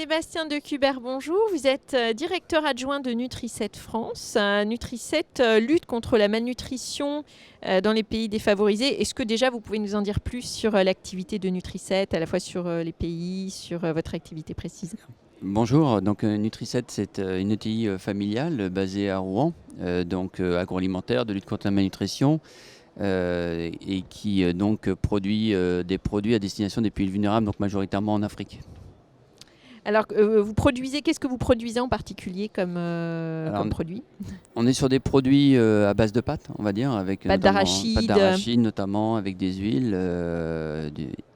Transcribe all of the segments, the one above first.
Sébastien Decubert, bonjour. Vous êtes directeur adjoint de Nutri7 France. Nutri7 lutte contre la malnutrition dans les pays défavorisés. Est-ce que déjà vous pouvez nous en dire plus sur l'activité de Nutri7, à la fois sur les pays, sur votre activité précise? Bonjour, donc Nutri7 c'est une ETI familiale basée à Rouen, agroalimentaire de lutte contre la malnutrition et qui donc produit des produits à destination des pays vulnérables, donc majoritairement en Afrique. Alors, qu'est-ce que vous produisez en particulier comme produit? On est sur des produits à base de pâtes, on va dire, avec Pâte d'arachide notamment, avec des huiles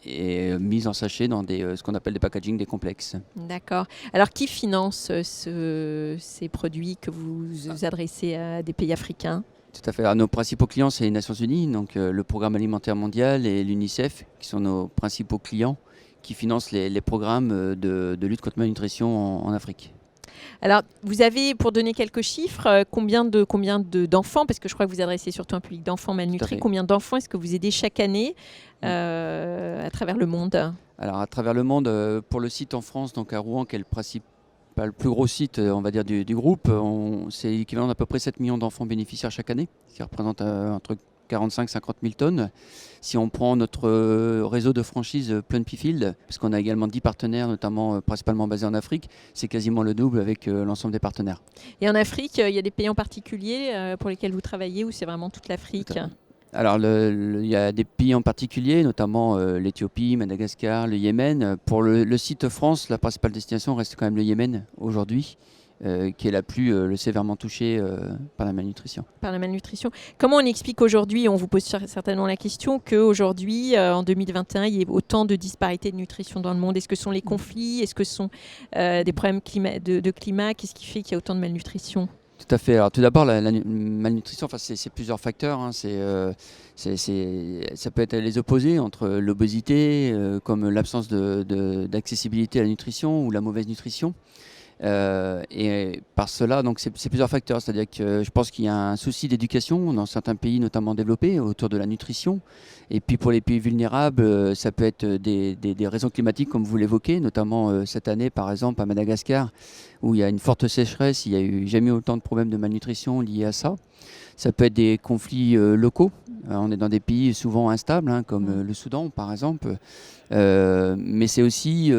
et mise en sachet dans ce qu'on appelle des packaging, des complexes. D'accord. Alors, qui finance ces produits que vous adressez à des pays africains? Tout à fait. Alors, nos principaux clients, c'est les Nations Unies, donc le Programme alimentaire mondial et l'UNICEF, qui sont nos principaux clients, qui financent les programmes de lutte contre la malnutrition en Afrique. Alors, vous avez, pour donner quelques chiffres, combien d'enfants, parce que je crois que vous adressez surtout un public d'enfants malnutris, combien d'enfants est-ce que vous aidez chaque année à travers le monde? Alors, à travers le monde, pour le site en France, donc à Rouen, qui est le plus gros site, on va dire, du groupe, c'est l'équivalent d'à peu près 7 millions d'enfants bénéficiaires chaque année, ce qui représente entre 45-50 000 tonnes. Si on prend notre réseau de franchise Plunpifield, parce qu'on a également 10 partenaires, notamment principalement basés en Afrique, c'est quasiment le double avec l'ensemble des partenaires. Et en Afrique, il y a des pays en particulier pour lesquels vous travaillez ou c'est vraiment toute l'Afrique? Alors, il y a des pays en particulier, notamment l'Éthiopie, Madagascar, le Yémen. Pour le site France, la principale destination reste quand même le Yémen aujourd'hui, qui est la plus sévèrement touchée par la malnutrition. Par la malnutrition. Comment on explique aujourd'hui, on vous pose certainement la question, qu'aujourd'hui, en 2021, il y ait autant de disparités de nutrition dans le monde? Est-ce que ce sont les conflits? Est-ce que ce sont des problèmes de climat? Qu'est-ce qui fait qu'il y a autant de malnutrition? Tout à fait. Alors, tout d'abord, la malnutrition, c'est plusieurs facteurs. Hein. Ça peut être les opposés entre l'obésité, comme l'absence d'accessibilité à la nutrition ou la mauvaise nutrition. Et par cela, donc c'est plusieurs facteurs. C'est-à-dire que je pense qu'il y a un souci d'éducation dans certains pays, notamment développés, autour de la nutrition. Et puis pour les pays vulnérables, ça peut être des raisons climatiques, comme vous l'évoquez, notamment cette année, par exemple, à Madagascar, où il y a une forte sécheresse. Il n'y a eu jamais autant de problèmes de malnutrition liés à ça. Ça peut être des conflits locaux. On est dans des pays souvent instables, hein, comme le Soudan, par exemple. Mais c'est aussi,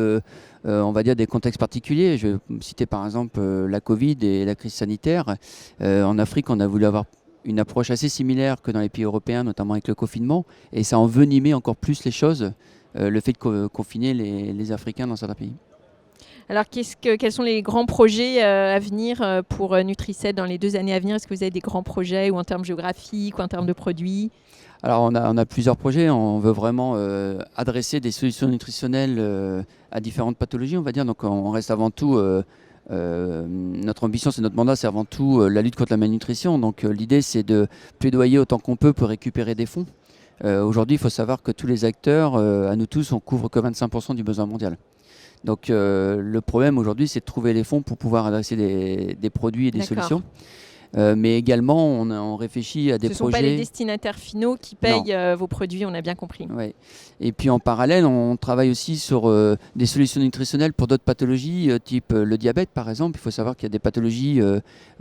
on va dire, des contextes particuliers. Je vais citer par exemple la Covid et la crise sanitaire. En Afrique, on a voulu avoir une approche assez similaire que dans les pays européens, notamment avec le confinement. Et ça a envenimé encore plus les choses, le fait de confiner les Africains dans certains pays. Alors, quels sont les grands projets à venir pour Nutri7 dans les 2 années à venir? Est-ce que vous avez des grands projets, ou en termes géographiques, ou en termes de produits? Alors, on a plusieurs projets. On veut vraiment adresser des solutions nutritionnelles à différentes pathologies, on va dire. Donc, on reste avant tout... notre ambition, notre mandat, c'est avant tout la lutte contre la malnutrition. Donc, l'idée, c'est de plaidoyer autant qu'on peut pour récupérer des fonds. Aujourd'hui, il faut savoir que tous les acteurs, à nous tous, on couvre que 25% du besoin mondial. Donc le problème aujourd'hui, c'est de trouver les fonds pour pouvoir adresser des produits et des solutions. Mais également, on réfléchit à des projets... Ce ne sont pas les destinataires finaux qui payent vos produits, on a bien compris. Ouais. Et puis en parallèle, on travaille aussi sur des solutions nutritionnelles pour d'autres pathologies, type le diabète par exemple. Il faut savoir qu'il y a des pathologies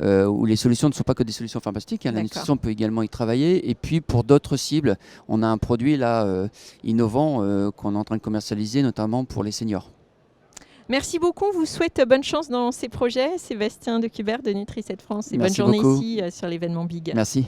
où les solutions ne sont pas que des solutions pharmaceutiques. Hein. La nutrition peut également y travailler. Et puis pour d'autres cibles, on a un produit là innovant qu'on est en train de commercialiser, notamment pour les seniors. Merci beaucoup. On vous souhaite bonne chance dans ces projets. Sébastien Decubert de Nutri7 France. Et bonne journée beaucoup. ici sur l'événement Big. Merci.